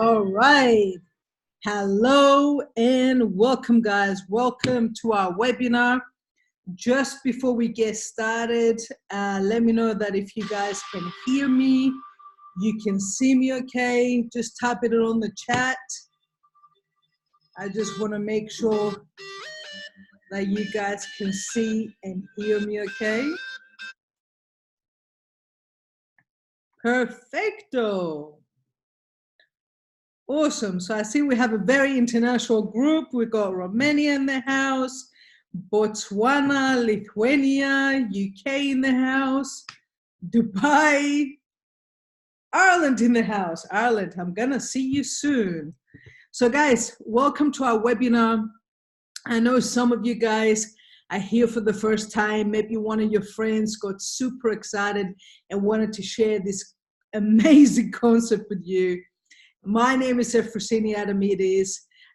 All right. Hello and welcome, guys. Welcome to our webinar. Just before we get started, let me know that if you guys can hear me, you can see me okay. Just type it on the chat. I just want to make sure that you guys can see and hear me okay. Perfecto. Awesome. So I see we have a very international group. We've got Romania in the house, Botswana, Lithuania, UK in the house, Dubai, Ireland in the house. Ireland, I'm going to see you soon. So guys, welcome to our webinar. I know some of you guys are here for the first time. Maybe one of your friends got super excited and wanted to share this amazing concept with you. My name is Efrosyni Adamides.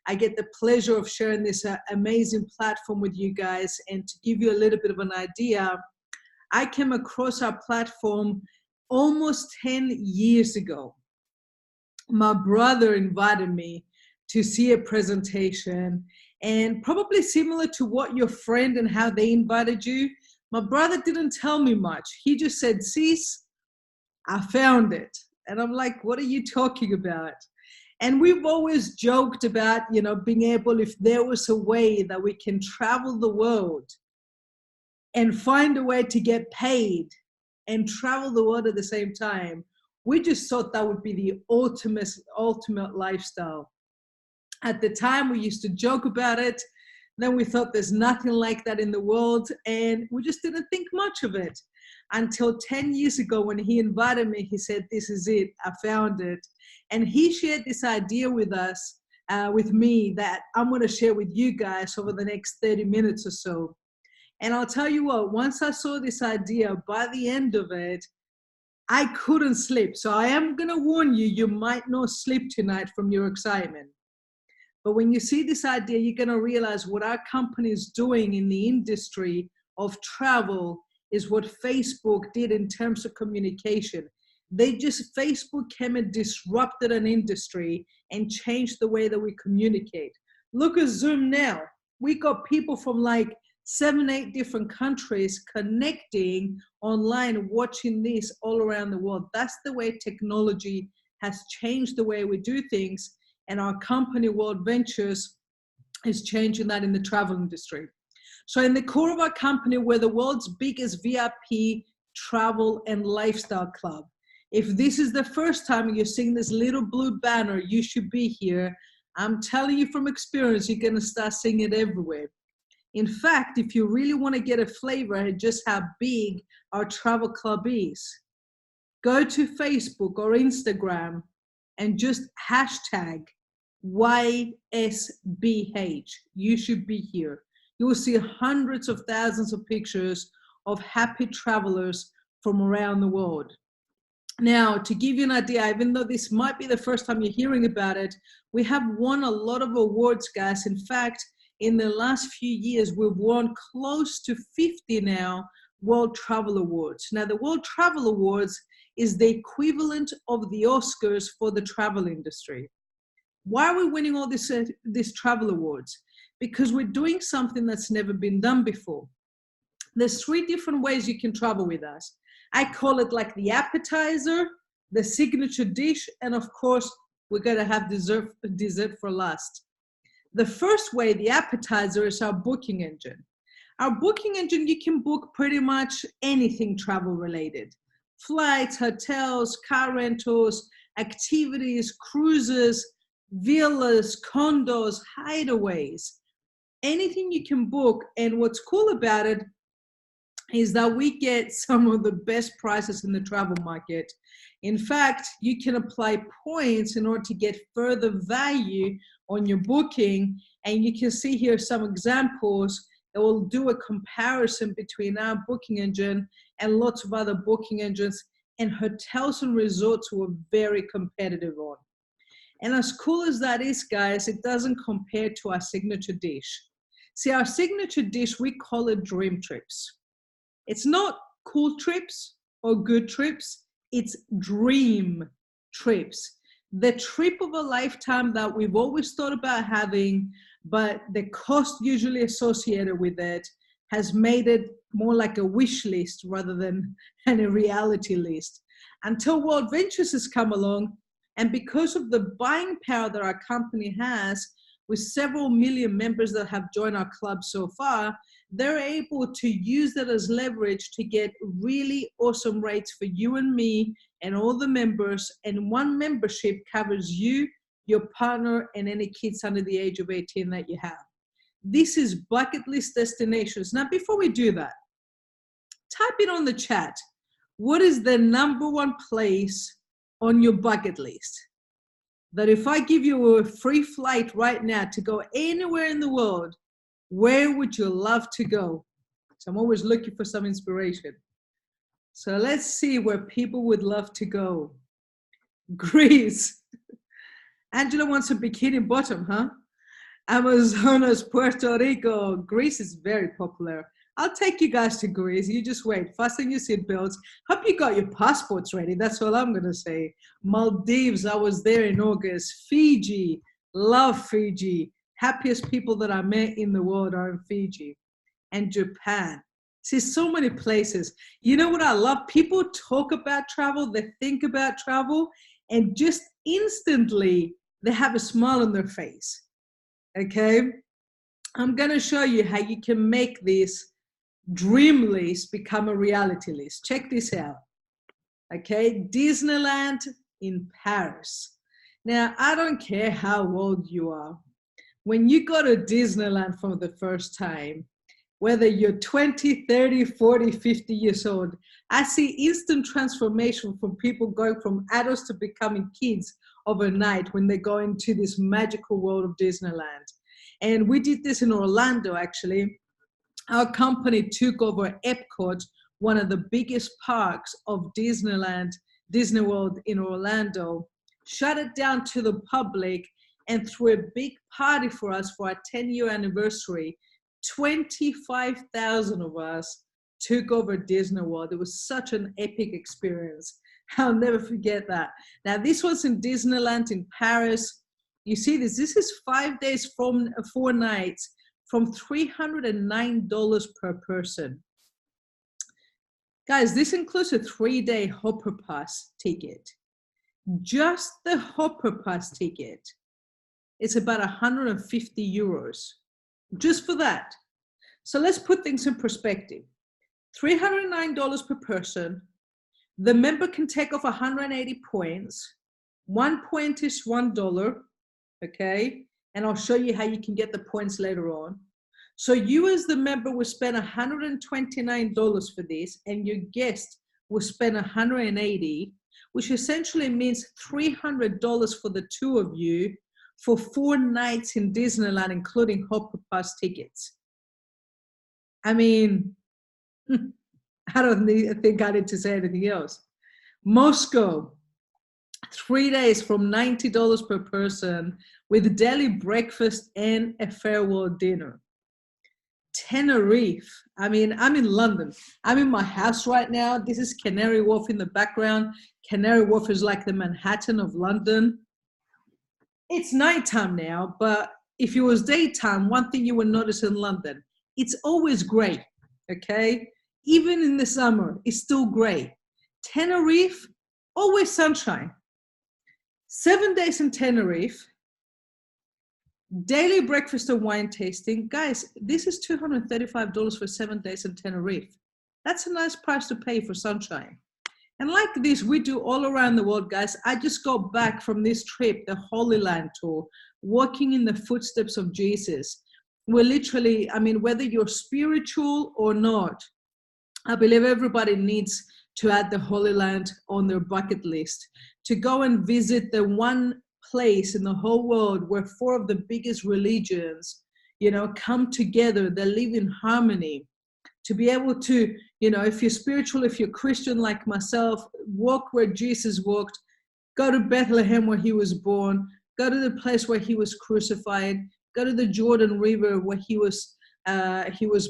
I get the pleasure of sharing this amazing platform with you guys. And to give you a little bit of an idea, I came across our platform almost 10 years ago. My brother invited me to see a presentation, and probably similar to what your friend and how they invited you, my brother didn't tell me much. He just said, "Sis, I found it." And I'm like, "What are you talking about?" And we've always joked about, being able, if there was a way that we can travel the world and find a way to get paid and travel the world at the same time, we just thought that would be the ultimate lifestyle. At the time, we used to joke about it. Then we thought there's nothing like that in the world, and we just didn't think much of it. Until 10 years ago, when he invited me, he said, "This is it, I found it." And he shared this idea with us, with me, that I'm going to share with you guys over the next 30 minutes or so. And I'll tell you what, once I saw this idea, by the end of it, I couldn't sleep. So I am going to warn you, you might not sleep tonight from your excitement. But when you see this idea, you're going to realize what our company is doing in the industry of travel is what Facebook did in terms of communication. Facebook came and disrupted an industry and changed the way that we communicate. Look at Zoom now. We got people from like 7, 8 different countries connecting online, watching this all around the world. That's the way technology has changed the way we do things. And our company, WorldVentures, is changing that in the travel industry. So in the core of our company, we're the world's biggest VIP travel and lifestyle club. If this is the first time you're seeing this little blue banner, you should be here. I'm telling you from experience, you're going to start seeing it everywhere. In fact, if you really want to get a flavor of just how big our travel club is, go to Facebook or Instagram and just hashtag YSBH. You should be here. You will see hundreds of thousands of pictures of happy travelers from around the world. Now, to give you an idea, even though this might be the first time you're hearing about it, we have won a lot of awards, guys. In fact, in the last few years, we've won close to 50 now World Travel Awards. Now, the World Travel Awards is the equivalent of the Oscars for the travel industry. Why are we winning all these travel awards? Because we're doing something that's never been done before. There's 3 different ways you can travel with us. I call it like the appetizer, the signature dish, and of course, we're going to have dessert for last. The first way, the appetizer, is our booking engine. Our booking engine, you can book pretty much anything travel related. Flights, hotels, car rentals, activities, cruises, villas, condos, hideaways, anything you can book. And what's cool about it is that we get some of the best prices in the travel market. In fact, you can apply points in order to get further value on your booking. And you can see here some examples that will do a comparison between our booking engine and lots of other booking engines, and hotels and resorts were very competitive on. And as cool as that is, guys, it doesn't compare to our signature dish. See, our signature dish, we call it DreamTrips. It's not cool trips or good trips, it's dream trips. the trip of a lifetime that we've always thought about having, but the cost usually associated with it has made it more like a wish list rather than a reality list. Until WorldVentures has come along, and because of the buying power that our company has, with several million members that have joined our club so far, they're able to use that as leverage to get really awesome rates for you and me and all the members. And one membership covers you, your partner, and any kids under the age of 18 that you have. This is bucket list destinations. Now, before we do that, type it on the chat. What is the number one place on your bucket list? That if I give you a free flight right now to go anywhere in the world, where would you love to go? So I'm always looking for some inspiration. So let's see where people would love to go. Greece. Angela wants a bikini bottom, huh? Amazonas, Puerto Rico. Greece is very popular. I'll take you guys to Greece. You just wait. Fasten your seatbelts. Hope you got your passports ready. That's all I'm going to say. Maldives, I was there in August. Fiji, love Fiji. Happiest people that I met in the world are in Fiji. And Japan. See, so many places. You know what I love? People talk about travel. They think about travel. And just instantly, they have a smile on their face. Okay? I'm going to show you how you can make this dream list become a reality list. Check this out. Okay, Disneyland in Paris. Now, I don't care how old you are. When you go to Disneyland for the first time, whether you're 20, 30, 40, 50 years old, I see instant transformation from people going from adults to becoming kids overnight when they go into this magical world of Disneyland. And we did this in Orlando, actually. Our company took over Epcot, one of the biggest parks of Disneyland, Disney World in Orlando, shut it down to the public, and threw a big party for us for our 10-year anniversary. 25,000 of us took over Disney World. It was such an epic experience. I'll never forget that. Now, this was in Disneyland in Paris. You see this. This is 5 days from 4 nights, from $309 per person. Guys, this includes a 3-day Hopper Pass ticket. Just the Hopper Pass ticket, it's about 150 euros, just for that. So let's put things in perspective. $309 per person. The member can take off 180 points. 1 point is $1, okay? And I'll show you how you can get the points later on. So you as the member will spend $129 for this, and your guest will spend $180, which essentially means $300 for the two of you for 4 nights in Disneyland, including Hopper Pass tickets. I mean, I don't think I need to say anything else. Moscow, 3 days from $90 per person with daily breakfast and a farewell dinner. Tenerife, I mean, I'm in London. I'm in my house right now. This is Canary Wharf in the background. Canary Wharf is like the Manhattan of London. It's nighttime now, but if it was daytime, one thing you will notice in London, it's always gray, okay? Even in the summer, it's still gray. Tenerife, always sunshine. 7 days in Tenerife, daily breakfast and wine tasting. Guys, this is $235 for 7 days in Tenerife. That's a nice price to pay for sunshine. And like this, we do all around the world, guys. I just got back from this trip, the Holy Land tour, walking in the footsteps of Jesus. We're literally, I mean, whether you're spiritual or not, I believe everybody needs to add the Holy Land on their bucket list, to go and visit the one place in the whole world where 4 of the biggest religions, you know, come together. They live in harmony. To be able to, you know, if you're spiritual, if you're Christian like myself, walk where Jesus walked, go to Bethlehem where he was born, go to the place where he was crucified, go to the Jordan River where he was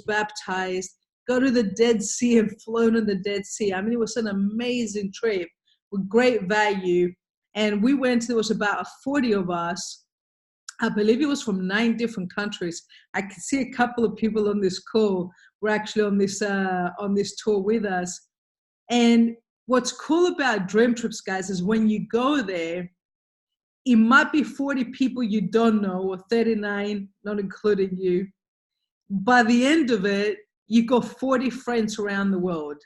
baptized, go to the Dead Sea and flown in the Dead Sea. I mean, it was an amazing trip with great value. And we went, there was about 40 of us. I believe it was from 9 different countries. I could see a couple of people on this call were actually on this tour with us. And what's cool about DreamTrips, guys, is when you go there, it might be 40 people you don't know, or 39, not including you. By the end of it, you got 40 friends around the world.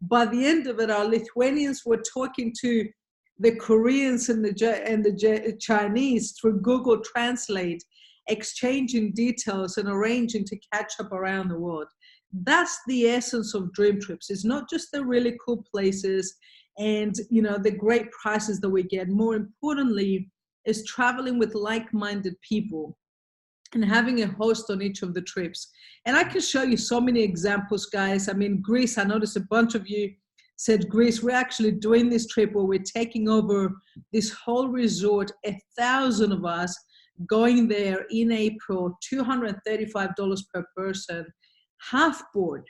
By the end of it, our Lithuanians were talking to the Koreans and the Chinese through Google Translate, exchanging details and arranging to catch up around the world. That's the essence of DreamTrips. It's not just the really cool places and, you know, the great prices that we get. More importantly, is traveling with like-minded people and having a host on each of the trips. And I can show you so many examples, guys. I mean, Greece, I noticed a bunch of you said Greece. We're actually doing this trip where we're taking over this whole resort, 1,000 of us going there in April, $235 per person, half board.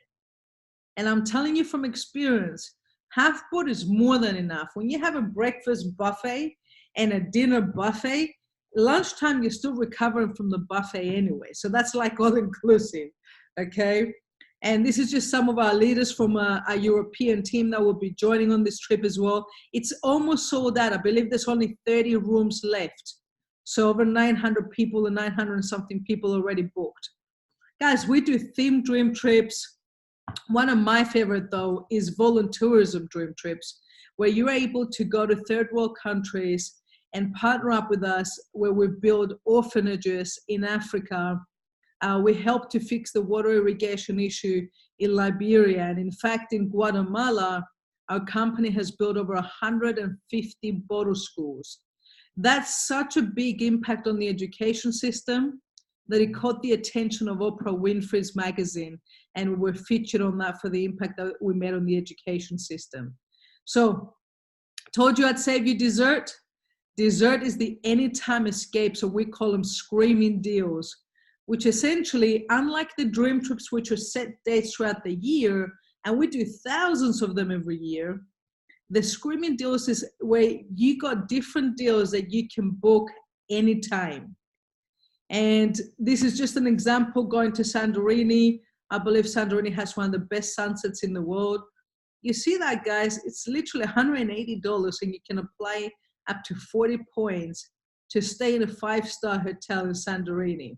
And I'm telling you from experience, half board is more than enough. When you have a breakfast buffet and a dinner buffet, lunchtime you're still recovering from the buffet anyway. So that's like all inclusive, okay? And this is just some of our leaders from our European team that will be joining on this trip as well. It's almost sold out. I believe there's only 30 rooms left. So over 900 people and 900 and something people already booked. Guys, we do themed dream trips. One of my favorite though is volunteerism dream trips, where you're able to go to third world countries and partner up with us, where we build orphanages in Africa. We help to fix the water irrigation issue in Liberia. And in fact, in Guatemala, our company has built over 150 bottle schools. That's such a big impact on the education system that it caught the attention of Oprah Winfrey's magazine, and we're featured on that for the impact that we made on the education system. So, told you I'd save you dessert. Dessert is the anytime escape, so we call them screaming deals, which essentially, unlike the dream trips, which are set dates throughout the year, and we do thousands of them every year, the screaming deals is where you got different deals that you can book anytime. And this is just an example going to Santorini. I believe Santorini has one of the best sunsets in the world. You see that, guys? It's literally $180 and you can apply up to 40 points to stay in a 5-star hotel in Santorini.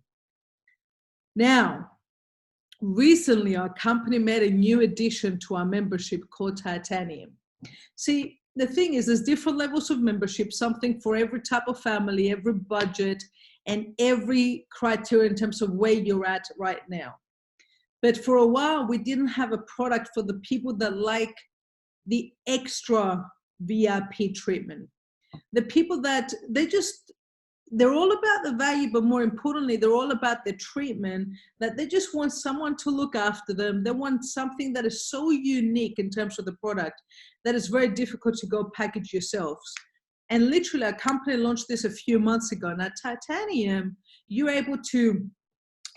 Now, recently our company made a new addition to our membership called Titanium. See, the thing is, there's different levels of membership, something for every type of family, every budget, and every criteria in terms of where you're at right now. But for a while, we didn't have a product for the people that like the extra VIP treatment. The people that they're all about the value, but more importantly, they're all about the treatment, that they just want someone to look after them. They want something that is so unique in terms of the product that it's very difficult to go package yourselves. And literally, our company launched this a few months ago. Now, Titanium, you're able to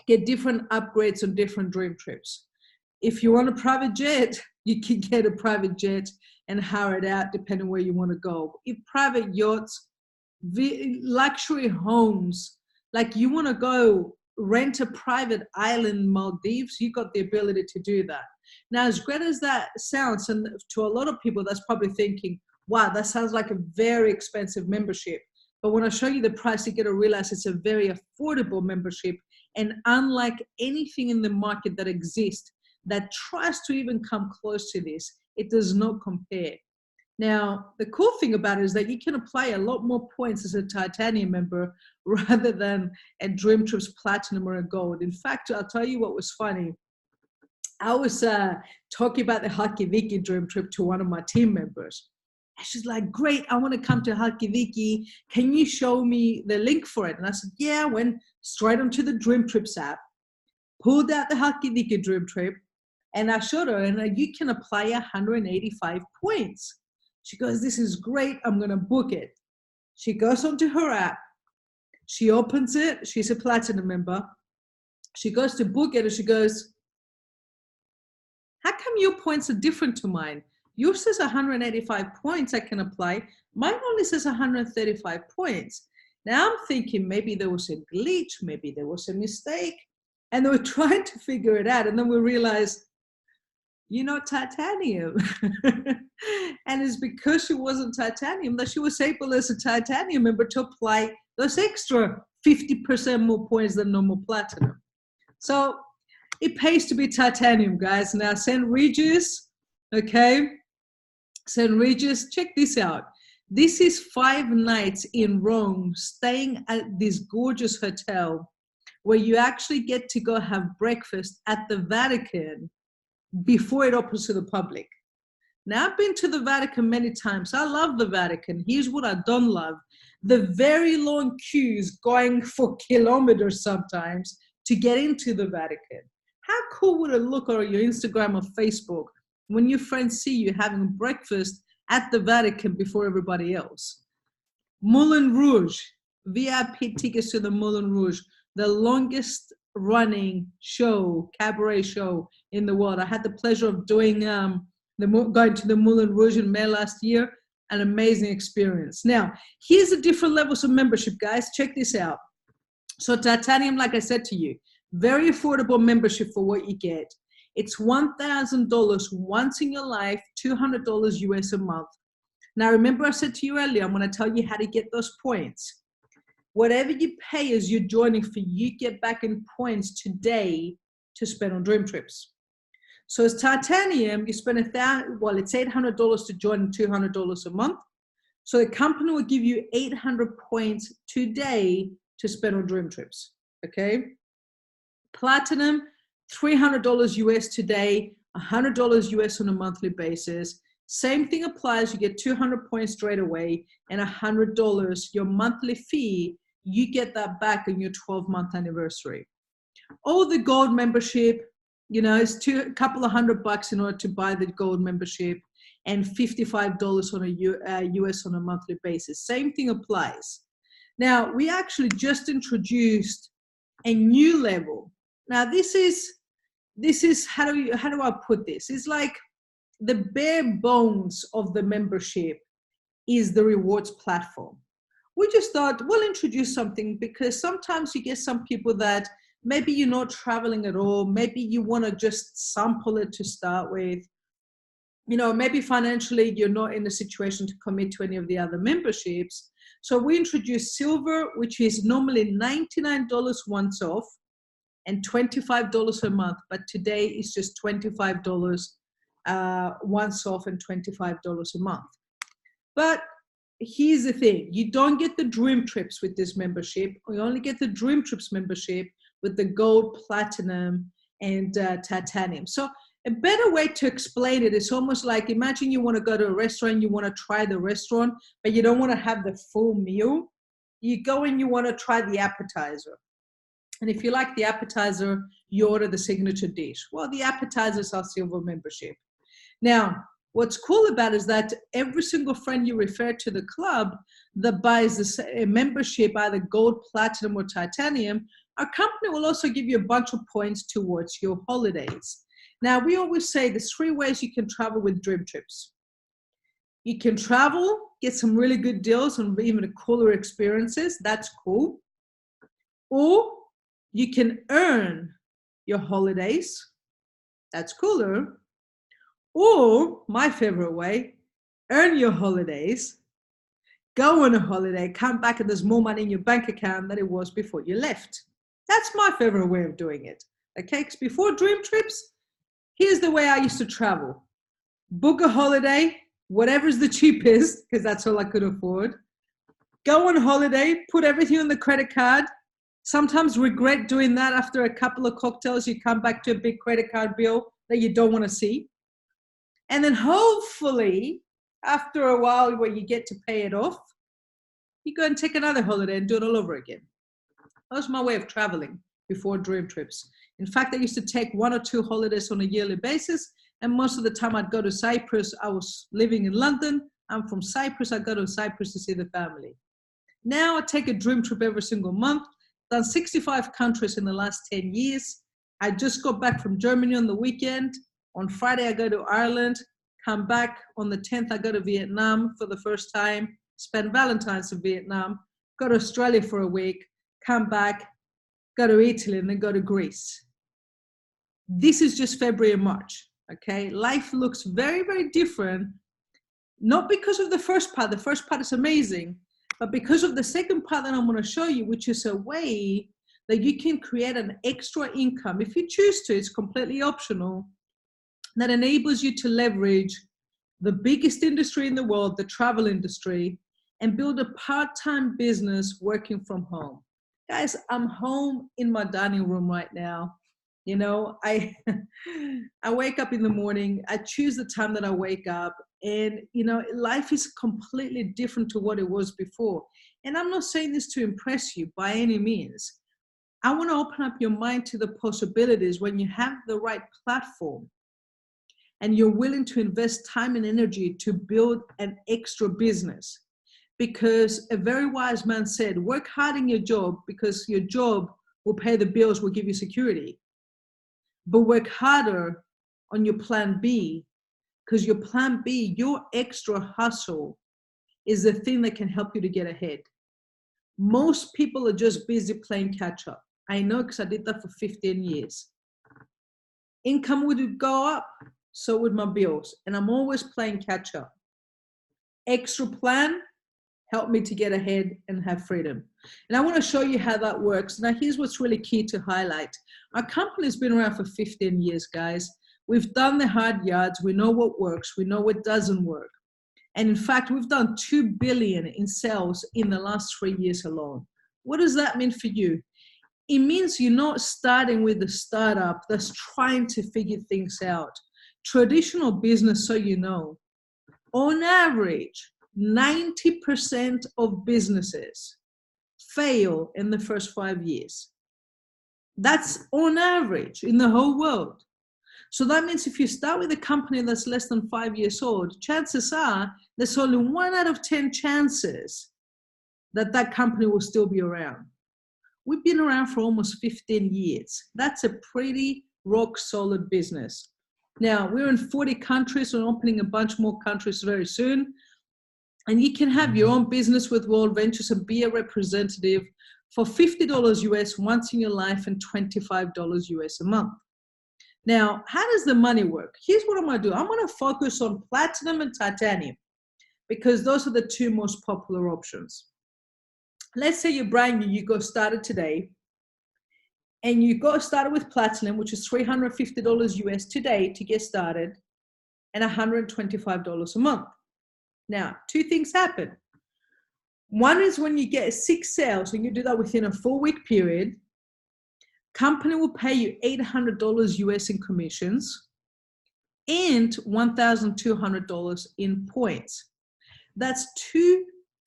get different upgrades on different dream trips. If you want a private jet, you can get a private jet and hire it out depending where you want to go. If private yachts, luxury homes, like you want to go rent a private island, Maldives, you got the ability to do that. Now, as great as that sounds, and to a lot of people, that's probably thinking, wow, that sounds like a very expensive membership. But when I show you the price, you get to realize it's a very affordable membership. And unlike anything in the market that exists that tries to even come close to this, it does not compare. Now, the cool thing about it is that you can apply a lot more points as a Titanium member rather than a DreamTrips Platinum or a Gold. In fact, I'll tell you what was funny. I was talking about the Halkidiki Dream Trip to one of my team members. And she's like, great, I want to come to Halkidiki. Can you show me the link for it? And I said, yeah. I went straight onto the DreamTrips app, pulled out the Halkidiki Dream Trip, and I showed her, and you can apply 185 points. She goes, this is great, I'm going to book it. She goes onto her app. She opens it. She's a Platinum member. She goes to book it, and she goes, how come your points are different to mine? Yours says 185 points I can apply. Mine only says 135 points. Now I'm thinking maybe there was a glitch, maybe there was a mistake, and they were trying to figure it out. And then we realized, titanium. And it's because she wasn't titanium that she was able as a titanium member to apply those extra 50% more points than normal platinum. So it pays to be titanium, guys. Now, St. Regis, okay? St. Regis, check this out. This is 5 nights in Rome, staying at this gorgeous hotel where you actually get to go have breakfast at the Vatican before it opens to the public. Now, I've been to the Vatican many times. I love the Vatican. Here's what I don't love. The very long queues going for kilometers sometimes to get into the Vatican. How cool would it look on your Instagram or Facebook when your friends see you having breakfast at the Vatican before everybody else? Moulin Rouge, VIP tickets to the Moulin Rouge, the longest running show, cabaret show in the world. I had the pleasure of doing going to the Moulin Rouge in May last year. An amazing experience. Now, here's the different levels of membership, guys. Check this out. So titanium, like I said to you, very affordable membership for what you get. It's $1,000 once in your life, $200 US a month. Now, remember I said to you earlier, I'm going to tell you how to get those points. Whatever you pay as you're joining for, you get back in points today to spend on DreamTrips. So as titanium, you spend it's $800 to join and $200 a month. So the company will give you 800 points today to spend on DreamTrips, okay? Platinum, $300 US today, $100 US on a monthly basis. Same thing applies, you get 200 points straight away and $100, your monthly fee, you get that back on your 12-month anniversary. Or the gold membership, it's a couple of $100 in order to buy the gold membership and $55 on a US on a monthly basis. Same thing applies. Now, we actually just introduced a new level. Now, this is how do I put this? It's like the bare bones of the membership is the rewards platform. We just thought we'll introduce something because sometimes you get some people that maybe you're not traveling at all. Maybe you want to just sample it to start with. Maybe financially you're not in a situation to commit to any of the other memberships. So we introduced Silver, which is normally $99 once off and $25 a month. But today it's just $25 once off and $25 a month. But here's the thing. You don't get the DreamTrips with this membership. You only get the DreamTrips membership with the gold, platinum, and titanium. So a better way to explain it is almost like, imagine you want to go to a restaurant, you want to try the restaurant, but you don't want to have the full meal. You go and you want to try the appetizer. And if you like the appetizer, you order the signature dish. Well, the appetizers are Silver membership. Now, what's cool about it is that every single friend you refer to the club that buys a membership, either gold, platinum, or titanium, our company will also give you a bunch of points towards your holidays. Now, we always say there's 3 ways you can travel with DreamTrips. You can travel, get some really good deals and even cooler experiences. That's cool. Or you can earn your holidays. That's cooler. Or, my favorite way, earn your holidays, go on a holiday, come back and there's more money in your bank account than it was before you left. That's my favorite way of doing it. Okay, because before DreamTrips, here's the way I used to travel. Book a holiday, whatever's the cheapest, because that's all I could afford. Go on holiday, put everything on the credit card. Sometimes regret doing that after a couple of cocktails, you come back to a big credit card bill that you don't want to see. And then hopefully, after a while where you get to pay it off, you go and take another holiday and do it all over again. That was my way of traveling before DreamTrips. In fact, I used to take 1 or 2 holidays on a yearly basis, and most of the time I'd go to Cyprus. I was living in London. I'm from Cyprus. I'd go to Cyprus to see the family. Now I take a dream trip every single month. Done 65 countries in the last 10 years. I just got back from Germany on the weekend. On Friday, I go to Ireland, come back on the 10th. I go to Vietnam for the first time, spend Valentine's in Vietnam, go to Australia for a week, come back, go to Italy, and then go to Greece. This is just February and March, okay? Life looks very, very different, not because of the first part is amazing, but because of the second part that I'm gonna show you, which is a way that you can create an extra income. If you choose to, it's completely optional, that enables you to leverage the biggest industry in the world, the travel industry, and build a part-time business working from home. Guys, I'm home in my dining room right now. You know, I wake up in the morning, I choose the time that I wake up, and you know, life is completely different to what it was before. And I'm not saying this to impress you by any means. I want to open up your mind to the possibilities when you have the right platform and you're willing to invest time and energy to build an extra business. Because a very wise man said, work hard in your job because your job will pay the bills, will give you security. But work harder on your plan B, because your plan B, your extra hustle, is the thing that can help you to get ahead. Most people are just busy playing catch up. I know, because I did that for 15 years. Income would go up, so would my bills. And I'm always playing catch up. Extra plan helped me to get ahead and have freedom. And I want to show you how that works. Now, here's what's really key to highlight. Our company's been around for 15 years, guys. We've done the hard yards. We know what works. We know what doesn't work. And in fact, we've done $2 billion in sales in the last 3 years alone. What does that mean for you? It means you're not starting with a startup that's trying to figure things out. Traditional business, so you know, on average, 90% of businesses fail in the first 5 years. That's on average in the whole world. So that means if you start with a company that's less than 5 years old, chances are there's only 1 out of 10 chances that that company will still be around. We've been around for almost 15 years. That's a pretty rock solid business. Now, we're in 40 countries. We're opening a bunch more countries very soon. And you can have your own business with WorldVentures and be a representative for $50 US once in your life and $25 US a month. Now, how does the money work? Here's what I'm going to do. I'm going to focus on platinum and titanium because those are the two most popular options. Let's say you're brand new, you got started today, and you got started with platinum, which is $350 US today to get started, and $125 a month. Now, two things happen. One is when you get 6 sales, and you do that within a 4-week period, company will pay you $800 US in commissions and $1,200 in points. That's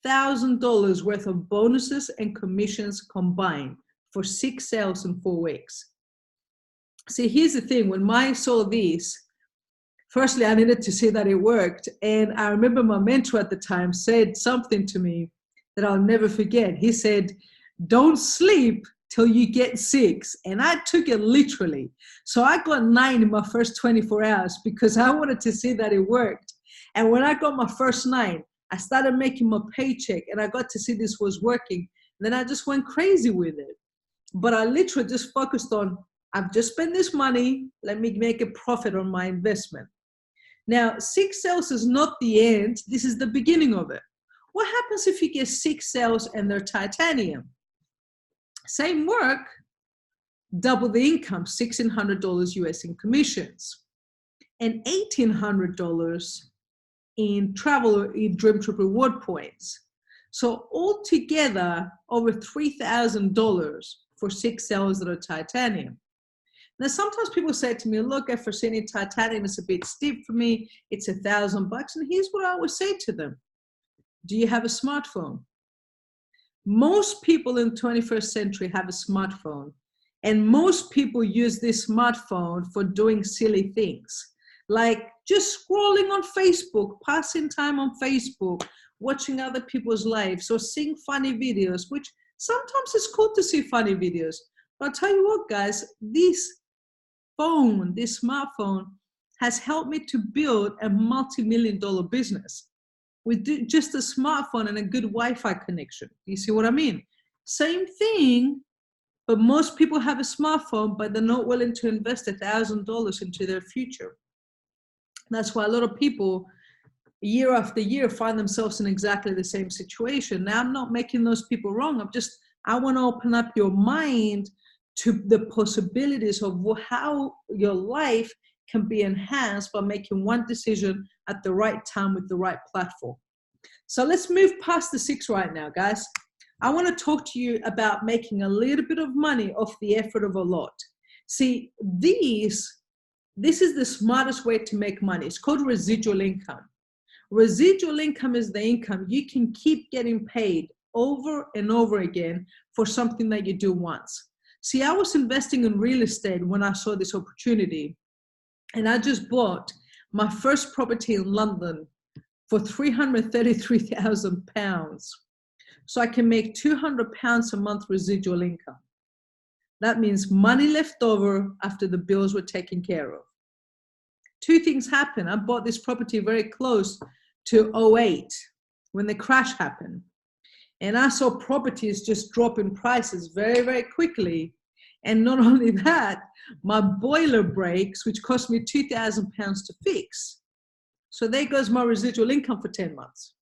$2,000 worth of bonuses and commissions combined for 6 sales in 4 weeks. See, here's the thing. When I saw this, firstly, I needed to see that it worked. And I remember my mentor at the time said something to me that I'll never forget. He said, don't sleep till you get 6. And I took it literally. So I got 9 in my first 24 hours because I wanted to see that it worked. And when I got my first 9, I started making my paycheck and I got to see this was working. And then I just went crazy with it. But I literally just focused on, I've just spent this money. Let me make a profit on my investment. Now, 6 sales is not the end. This is the beginning of it. What happens if you get 6 sales and they're titanium? Same work, double the income, $1,600 US in commissions, and $1,800 in travel in DreamTrip reward points. So altogether, over $3,000 for 6 sales that are titanium. Now, sometimes people say to me, look, Efrosyni, titanium is a bit steep for me. It's $1,000. And here's what I always say to them. Do you have a smartphone? Most people in the 21st century have a smartphone. And most people use this smartphone for doing silly things. Like just scrolling on Facebook, passing time on Facebook, watching other people's lives, or seeing funny videos, which sometimes it's cool to see funny videos. But I'll tell you what, guys, this phone, this smartphone, has helped me to build a multi-million-dollar business with just a smartphone and a good Wi-Fi connection. You see what I mean? Same thing, but most people have a smartphone, but they're not willing to invest $1,000 into their future. That's why a lot of people, year after year, find themselves in exactly the same situation. Now, I'm not making those people wrong. I want to open up your mind to the possibilities of how your life can be enhanced by making one decision at the right time with the right platform. So let's move past the 6 right now, guys. I want to talk to you about making a little bit of money off the effort of a lot. See, this is the smartest way to make money. It's called residual income. Residual income is the income you can keep getting paid over and over again for something that you do once. See, I was investing in real estate when I saw this opportunity, and I just bought my first property in London for £333,000. So I can make £200 a month residual income. That means money left over after the bills were taken care of. 2 things happened. I bought this property very close to 2008 when the crash happened. And I saw properties just drop in prices very, very quickly. And not only that, my boiler breaks, which cost me £2,000 to fix. So there goes my residual income for 10 months.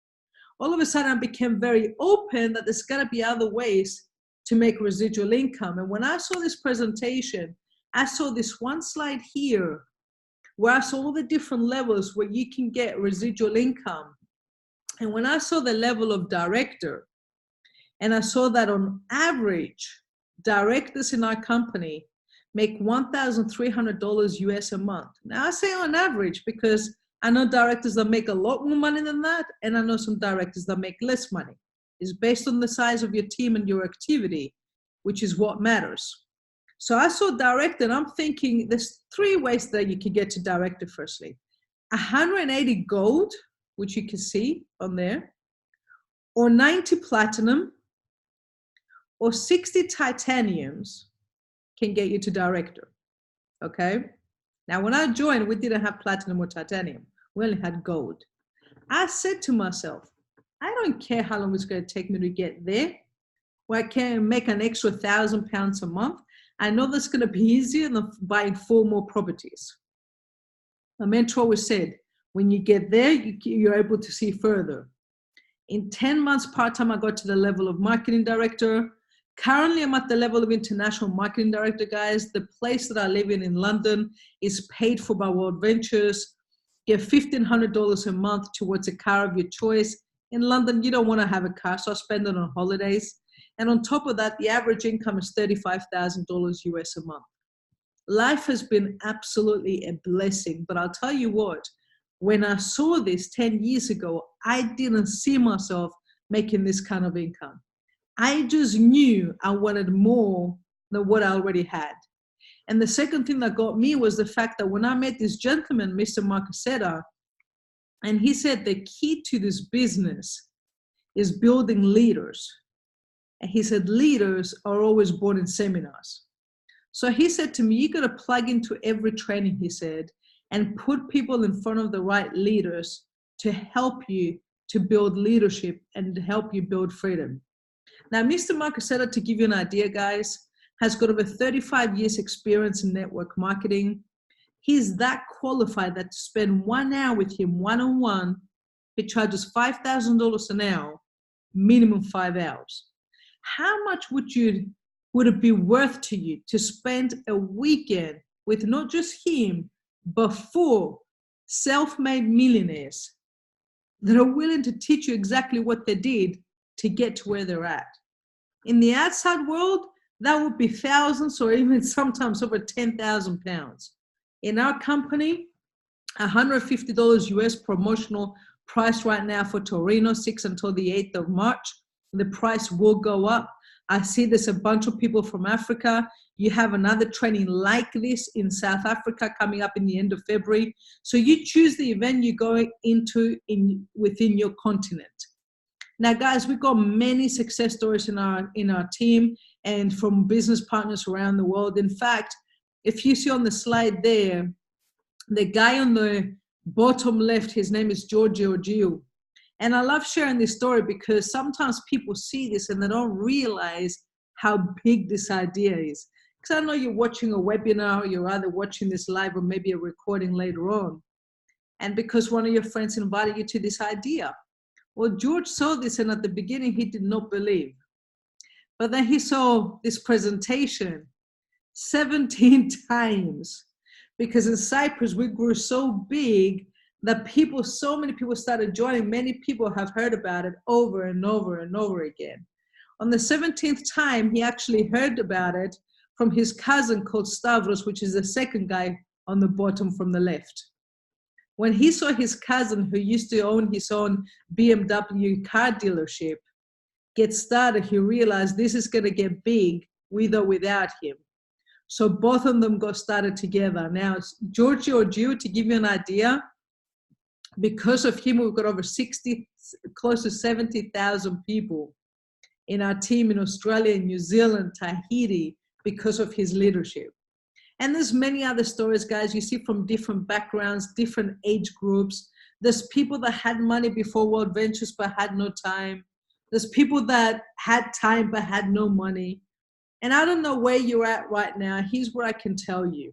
All of a sudden, I became very open that there's got to be other ways to make residual income. And when I saw this presentation, I saw this one slide here where I saw all the different levels where you can get residual income. And when I saw the level of director, and I saw that on average, directors in our company make $1,300 US a month. Now I say on average because I know directors that make a lot more money than that, and I know some directors that make less money. It's based on the size of your team and your activity, which is what matters. So I saw director, and I'm thinking there's 3 ways that you can get to director. Firstly, 180 gold, which you can see on there, or 90 platinum, or 60 titaniums can get you to director. Okay? Now, when I joined, we didn't have platinum or titanium. We only had gold. I said to myself, I don't care how long it's going to take me to get there, where I can make an extra £1,000 a month. I know that's going to be easier than buying 4 more properties. My mentor always said, when you get there, you're able to see further. In 10 months part-time, I got to the level of marketing director. Currently, I'm at the level of international marketing director, guys. The place that I live in London is paid for by WorldVentures. Get $1,500 a month towards a car of your choice. In London, you don't want to have a car, so I spend it on holidays. And on top of that, the average income is $35,000 US a month. Life has been absolutely a blessing. But I'll tell you what, when I saw this 10 years ago, I didn't see myself making this kind of income. I just knew I wanted more than what I already had. And the second thing that got me was the fact that when I met this gentleman, Mr. Marcusetta, and he said the key to this business is building leaders. And he said leaders are always born in seminars. So he said to me, you got to plug into every training, he said, and put people in front of the right leaders to help you to build leadership and to help you build freedom. Now, Mr. Marcusetta, to give you an idea, guys, has got over 35 years experience in network marketing. He's that qualified that to spend 1 hour with him one-on-one, he charges $5,000 an hour, minimum 5 hours. How much would it be worth to you to spend a weekend with not just him, but 4 self-made millionaires that are willing to teach you exactly what they did to get to where they're at? In the outside world, that would be thousands or even sometimes over £10,000. In our company, $150 US promotional price right now for Torino, 6 until the 8th of March. The price will go up. I see there's a bunch of people from Africa. You have another training like this in South Africa coming up in the end of February. So you choose the event you're going into within your continent. Now, guys, we've got many success stories in our team and from business partners around the world. In fact, if you see on the slide there, The guy on the bottom left, his name is Giorgio. And I love sharing this story because sometimes people see this and they don't realize how big this idea is. Because I know you're watching a webinar, or you're either watching this live or maybe a recording later on. And because one of your friends invited you to this idea. Well, George saw this, and at the beginning, he did not believe. But then he saw this presentation 17 times, because in Cyprus, we grew so big that so many people started joining. Many people have heard about it over and over and over again. On the 17th time, he actually heard about it from his cousin called Stavros, which is the second guy on the bottom from the left. When he saw his cousin, who used to own his own BMW car dealership, get started, he realized this is going to get big with or without him. So both of them got started together. Now, Giorgio, to give you an idea, because of him, we've got over close to 70,000 people in our team in Australia, New Zealand, Tahiti, because of his leadership. And there's many other stories, guys, you see from different backgrounds, different age groups. There's people that had money before WorldVentures but had no time. There's people that had time but had no money. And I don't know where you're at right now. Here's what I can tell you.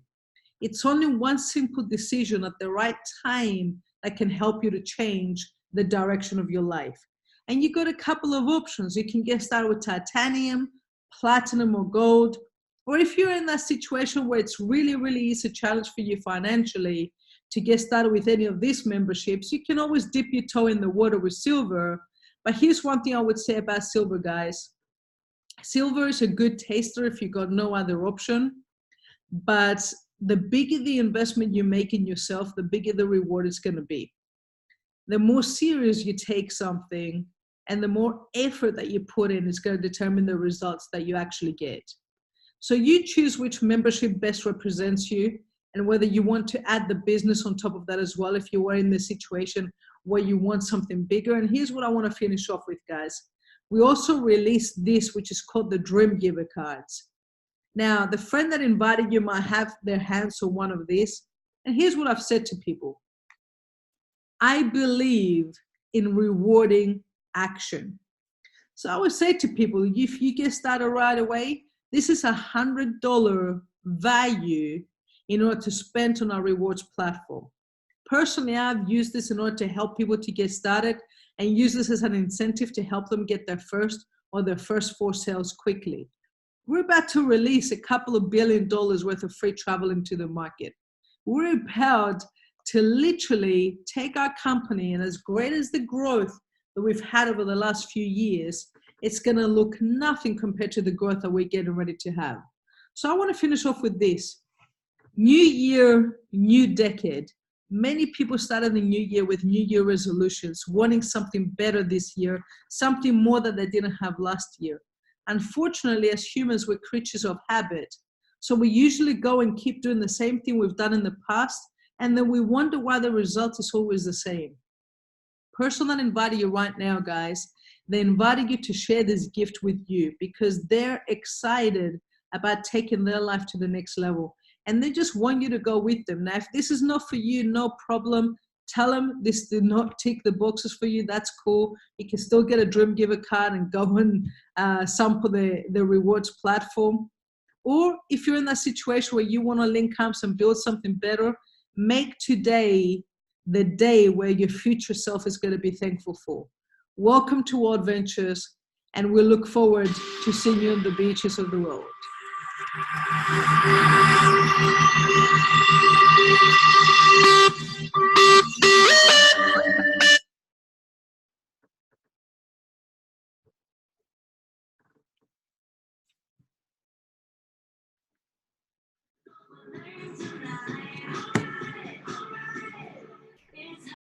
It's only one simple decision at the right time that can help you to change the direction of your life. And you got a couple of options. You can get started with titanium, platinum, or gold. Or if you're in that situation where it's really, really is a challenge for you financially to get started with any of these memberships, you can always dip your toe in the water with silver. But here's one thing I would say about silver, guys. Silver is a good taster if you got no other option. But the bigger the investment you make in yourself, the bigger the reward is going to be. The more serious you take something and the more effort that you put in is going to determine the results that you actually get. So you choose which membership best represents you and whether you want to add the business on top of that as well if you were in the situation where you want something bigger. And here's what I want to finish off with, guys. We also released this, which is called the Dream Giver cards. Now, the friend that invited you might have their hands on one of these. And here's what I've said to people. I believe in rewarding action. So I would say to people, if you get started right away, this is $100 value in order to spend on our rewards platform. Personally, I've used this in order to help people to get started and use this as an incentive to help them get their first 4 sales quickly. We're about to release a couple of $1 billion worth of free travel into the market. We're empowered to literally take our company, and as great as the growth that we've had over the last few years, it's going to look nothing compared to the growth that we're getting ready to have. So I want to finish off with this. New year, new decade. Many people started the new year with New Year resolutions, wanting something better this year, something more that they didn't have last year. Unfortunately, as humans, we're creatures of habit. So we usually go and keep doing the same thing we've done in the past, and then we wonder why the result is always the same. Person that invited you right now, guys, they invited you to share this gift with you because they're excited about taking their life to the next level. And they just want you to go with them. Now, if this is not for you, no problem. Tell them this did not tick the boxes for you. That's cool. You can still get a Dream Giver card and go and sample the rewards platform. Or if you're in that situation where you want to link arms and build something better, make today the day where your future self is going to be thankful for. Welcome to WorldVentures, and we look forward to seeing you on the beaches of the world.